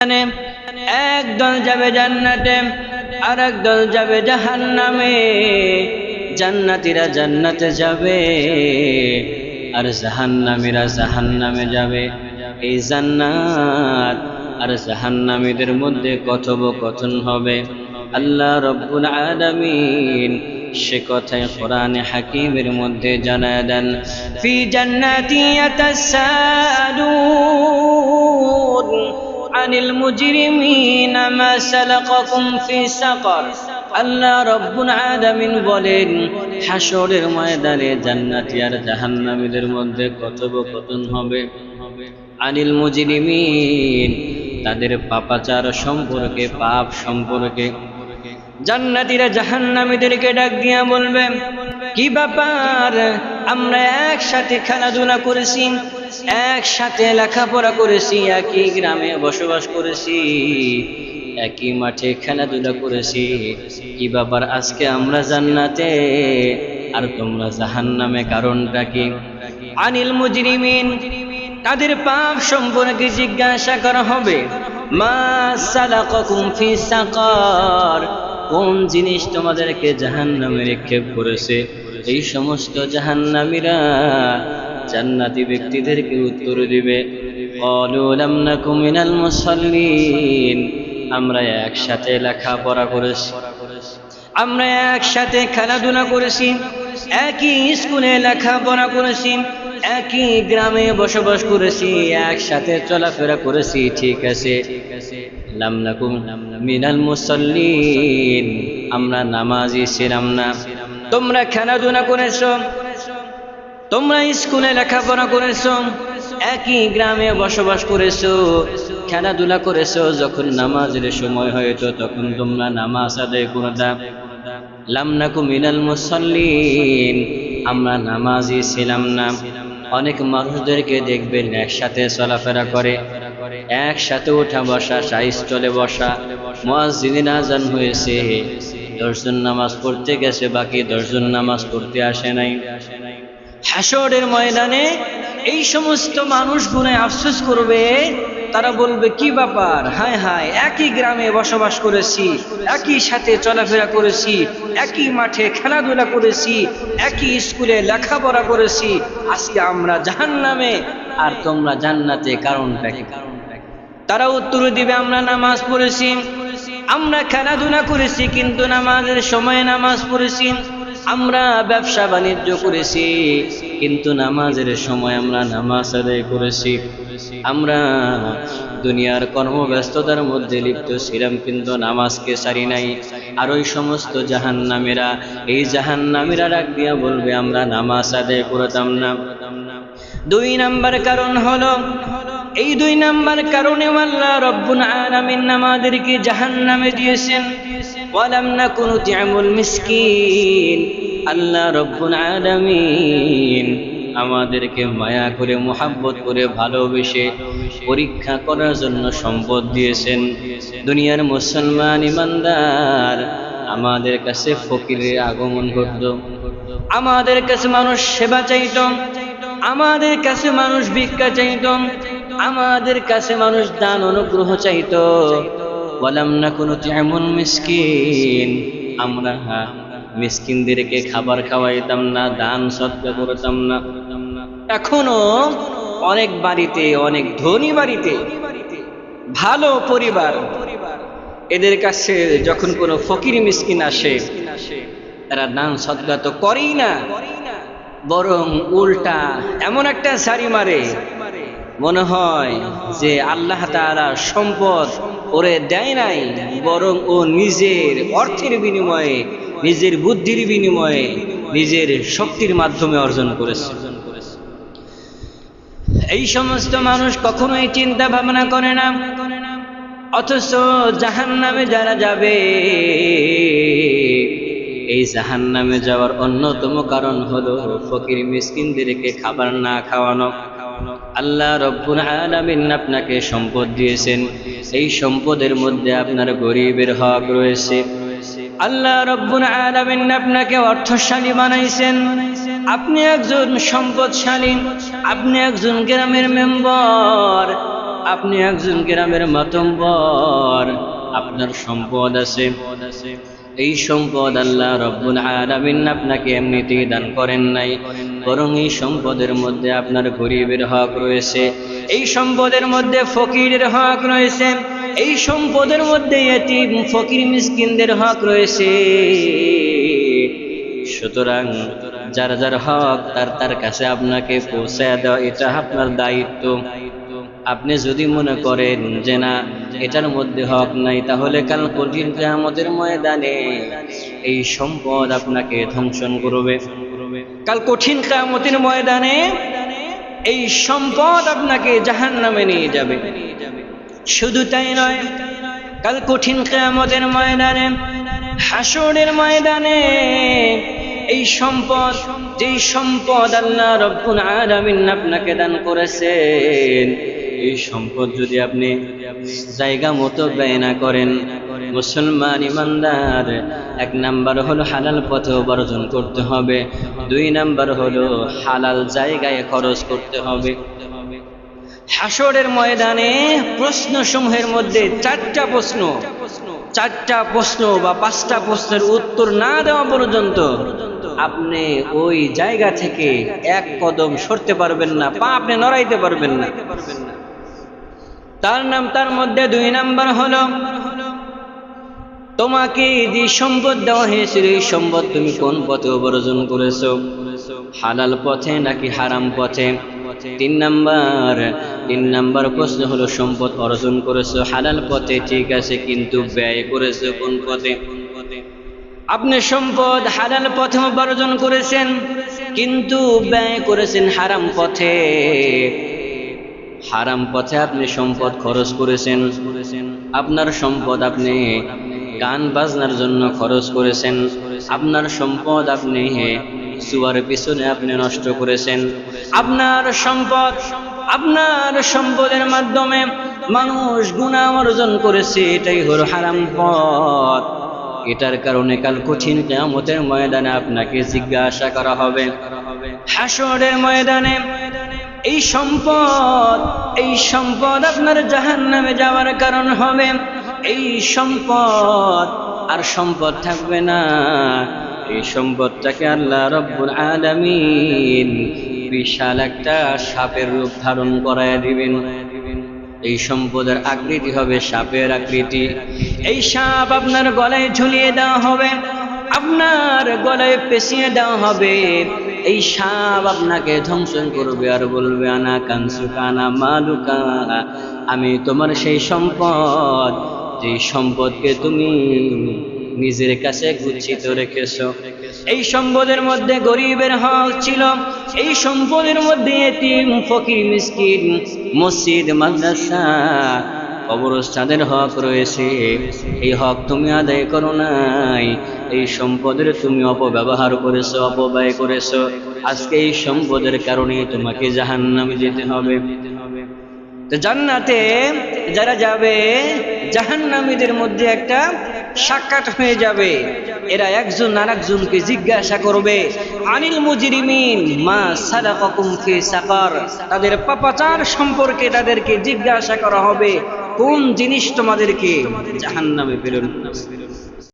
একদল যাবে জান্নাতে আর একদল যাবে জাহান্নামে। জান্নাতীরা জান্নাতে যাবে আর জাহান্নামীরা জাহান্নামে যাবে। এই জান্নাত আর জাহান্নামীদের মধ্যে কথোপকথন হবে। আল্লাহ রব্বুল আলামিন সে কথায় কোরআনে হাকিমের মধ্যে জানায় দেন, ফি জান্নাতি ইয়াতাসাআলুন আনিল মুজরিমিনা মা সালাকাকুম ফি সাকার। আল্লাহ রব্বুল আলামিন বলেন, হাশরের ময়দানে জান্নাতি আর জাহান্নামীদের মধ্যে কথোপকথন হবে। আনিল মুজরিমিন, তাদের পাপাচার সম্পর্কে, পাপ সম্পর্কে। জান্নাতীরা জাহান্নামীদেরকে ডাক দিয়া বলবে, কি ব্যাপার, আমরা একসাথে খেলাধুলা করেছি, একসাথে লেখাপড়া করেছি, একই গ্রামে বসবাস করেছি, একই মাঠে খেলাধুলা করেছি, কি ব্যাপার আজকে আমরা জান্নাতে আর তোমরা জাহান্নামে, কারণটা কি? আনিল মুজরিমিন, তাদের পাপ সম্পর্কে জিজ্ঞাসা করা হবে। মা সালাকাকুম ফি সাকার, কোন জিনিস তোমাদেরকে জাহান্নামে নিক্ষেপ করেছে? এই সমস্ত জাহান্নামীরা জান্নাতি ব্যক্তিদেরকে উত্তর দিবে, ক্বালু লাম নাকু মিনাল মুসাল্লিন, আমরা একসাথে লেখাপড়া করেছি, আমরা একসাথে খেলাধুলা করেছি, একই স্কুলে লেখাপড়া করেছি, একই গ্রামে বসবাস করেছি, একসাথে চলাফেরা করেছি, ঠিক আছে। লাম নাকু মিনাল মুসাল্লিন, আমরা নামাজি ছিলাম না। তোমরা খেলাধুলা করেছো, তোমরা স্কুলে লেখাপড়া করেছো, একই গ্রামে বসবাস করেছো, খেলাধুলা করেছো, যখন নামাজের সময় হয়তো তখন তোমরা নামাজ আদায় করতা। লাম নাকু মিনাল মুসাল্লিন, আমরা নামাজি ছিলাম না। অনেক মানুষদেরকে দেখবেন একসাথে চলাফেরা করে, একসাথে ওঠা বসা, সাইজ চলে বসা। মুয়াজ্জিনের আযান হয়েছে, 10 জন নামাজ পড়তে গেছে, বাকি 10 জন নামাজ পড়তে আসে নাই। হাশরের ময়দানে এই সমস্ত মানুষগুলো আফসোস করবে, তারা বলবে, কি ব্যাপার, হায় হায়, একই গ্রামে বসবাস করেছি, একই সাথে চলাফেরা করেছি, একই মাঠে খেলাধুলা করেছি, একই স্কুলে লেখাপড়া করেছি, আজকে আমরা জাহান্নামে আর তোমরা জান্নাতে, কারণটা কি? তারা উত্তর দিবে, আমরা নামাজ পড়েছি, আমরা খেলাধুলা করেছি কিন্তু নামাজের সময় নামাজ পড়েছি, আমরা ব্যবসা বাণিজ্য করেছি কিন্তু নামাজের সময় আমরা নামাজ আদায় করেছি, আমরা দুনিয়ার কর্মব্যস্ততার মধ্যে লিপ্ত ছিলাম কিন্তু নামাজকে ছাড়ি নাই। আর ওই সমস্ত জাহান্নামীরা, এই জাহান্নামীরা ডাক দিয়া বলবে, আমরা নামাজ আদায় করতাম না। 2 নাম্বার কারণ হলো, এই 2 নাম্বার কারণে আল্লাহ রব্বুল আলামিন আমাদেরকে জাহান্নামে দিয়েছেন। ওয়ালাম নাকু নুতি'মুল মিসকিন, আল্লাহ রব্বুল আলামিন আমাদেরকে মায়া করে, মোহাব্বত করে, ভালোবেসে পরীক্ষা করার জন্য সম্পদ দিয়েছেন। দুনিয়ার মুসলমান ইমানদার আমাদের কাছে ফকিরের আগমন ঘটত, আমাদের কাছে মানুষ সেবা চাইত, আমাদের কাছে মানুষ ভিক্ষা চাইত, আমাদের কাছে মানুষ দান অনুগ্রহ চাইত। ওয়ালাম নাকু নুতি'মুল মিসকিন, আমরা মিসকিনদেরকে খাবার খাওয়াইতাম না, দান সদকা করতাম না। এখনো অনেক বাড়িতে, অনেক ধনী বাড়িতে, ভালো পরিবার, এদের কাছে যখন কোনো ফকির মিসকিন আসে, তারা দান সদকা তো করেই না, বরং উল্টা এমন একটা ঝাড়ি মারে, মনে হয় যে আল্লাহ তাআলা সম্পদ ওরে দেয় নাই, বরং ও নিজের অর্থের বিনিময়ে, নিজের বুদ্ধির বিনিময়ে, নিজের শক্তির মাধ্যমে অর্জন করেছে। এই সমস্ত মানুষ কখনোই চিন্তা ভাবনা করে না, অথচ জাহান্নামে যারা যাবে, এই জাহান্নামে যাওয়ার অন্যতম কারণ হলো ফকির মিসকিনদেরকে খাবার না খাওয়ানো। আল্লাহ রব্বুল আলামিন আপনাকে সম্পদ দিয়েছেন, এই সম্পদের মধ্যে আপনার গরিবের হক রয়েছে। আল্লাহ রব্বুল আলামিন আপনাকে অর্থশালী বানাইছেন, আপনি একজন সম্পদশালী, আপনি একজন গ্রামের মেম্বার, আপনি একজন গ্রামের মাতব্বর, আপনার সম্পদ আছে, এই সম্পদ আল্লাহ রব্বুল আলামিন আপনাকে এমনিতেই দান করেন নাই, বরং এই সম্পদের মধ্যে আপনার গরিবের হক রয়েছে, এই সম্পদের মধ্যে ফকিরের হক রয়েছে, এই সম্পদের মধ্যে এতিম ফকির মিসকিনদের হক রয়েছে। সুতরাং যার যার হক তার কাছে আপনাকে পৌঁছায় দেওয়া এটা আপনার দায়িত্ব। আপনি যদি মনে করেন যে না এটার মধ্যে হক নাই, তাহলে কাল কঠিন কিয়ামতের ময়দানে এই সম্পদ আপনাকে ধ্বংসন করবে। কাল কঠিন কিয়ামতের ময়দানে এই সম্পদ আপনাকে জাহান্নামে নিয়ে যাবে। শুধু তাই নয়, কাল কঠিন কিয়ামতের ময়দানে, হাসরের ময়দানে এই সম্পদ, যেই সম্পদ আল্লাহ রব্বুল আলামিন আপনাকে দান করেছেন, এই সম্পদ যদি আপনি জায়গা মতো ব্যয় না করেন, মুসলমান ইমানদার, 1 নাম্বার হলো হালাল পথে উপার্জন করতে হবে, 2 নাম্বার হলো হালাল জায়গায় খরচ করতে হবে। হাসরের ময়দানে প্রশ্ন সমূহের মধ্যে 4টা প্রশ্ন বা 5টা প্রশ্নের উত্তর না দেওয়া পর্যন্ত আপনি ওই জায়গা থেকে 1 কদম সরতে পারবেন না, পা আপনি নড়াইতে পারবেন না। তার মধ্যে 2 নাম্বার হলো তোমাকে যে সম্পদ দেওয়া হয়েছিল এই সম্পদ তুমি কোন পথে উপার্জন করেছো, হালাল পথে নাকি হারাম পথে। 3 নাম্বার প্রশ্ন হলো সম্পদ অর্জন করেছো হালাল পথে, ঠিক আছে, কিন্তু ব্যয় করেছো কোন পথে। আপনি সম্পদ হালাল পথে উপার্জন করেছেন, কিন্তু ব্যয় করেছেন হারাম পথে। হারাম পথে আপনি সম্পদ খরচ করেছেন, আপনার সম্পদ আপনি গান বাজনার জন্য খরচ করেছেন, আপনার সম্পদ আপনি জুয়ার পিছনে আপনি নষ্ট করেছেন, আপনার সম্পদের মাধ্যমে মানুষ গুনাহ অর্জন করেছে, এটাই হলো হারাম পথ। এটার কারণে কাল কঠিন কিয়ামতের ময়দানে আপনাকে জিজ্ঞাসা করা হবে। হাসরের ময়দানে এই সম্পদ আপনার জাহান্নামে যাওয়ার কারণ হবে। এই সম্পদ আর সম্পদ থাকবে না, এই সম্পদটাকে আল্লাহ রব্বুল আলামিন বিশাল একটা সাপের রূপ ধারণ করায় দিবেন। এই সম্পদের আকৃতি হবে সাপের আকৃতি। এই সাপ আপনার গলায় ঝুলিয়ে দেওয়া হবে, আপনার গলায় পেঁচিয়ে দেওয়া হবে। এই সাপ আপনাকে ধ্বংসন করবে আর বলবে আনা কানসুকা আনা মালুকা, আমি তোমার সেই সম্পদ, যে সম্পদকে তুমি নিজের কাছে গচ্ছিত রেখেছো। এই সম্পদের মধ্যে গরিবের হক ছিল, এই সম্পদের মধ্যে এতিম ফকির মিসকিন, মসজিদ মাদ্রাসা কবরস্থানের হক রয়েছে। এই হক তুমি আদায় করো নাই, এই সম্পদের তুমি অপব্যবহার করেছো, অপব্যয় করেছো। আজকে এই সম্পদের কারণে তোমাকে জাহান্নামে যেতে হবে। তো জান্নাতে যারা যাবে, জাহান্নামীদের মধ্যে একটা সাক্ষাৎ হয়ে যাবে। এরা একজন আরেকজনকে জিজ্ঞাসা করবে, আনিল মুজরিমিন মা সালাকাকুম ফি সাকার, তাদের পাপাচার সম্পর্কে তাদেরকে জিজ্ঞাসা করা হবে, কোন জিনিস তোমাদেরকে জাহান্নামে প্রেরণ করেছে।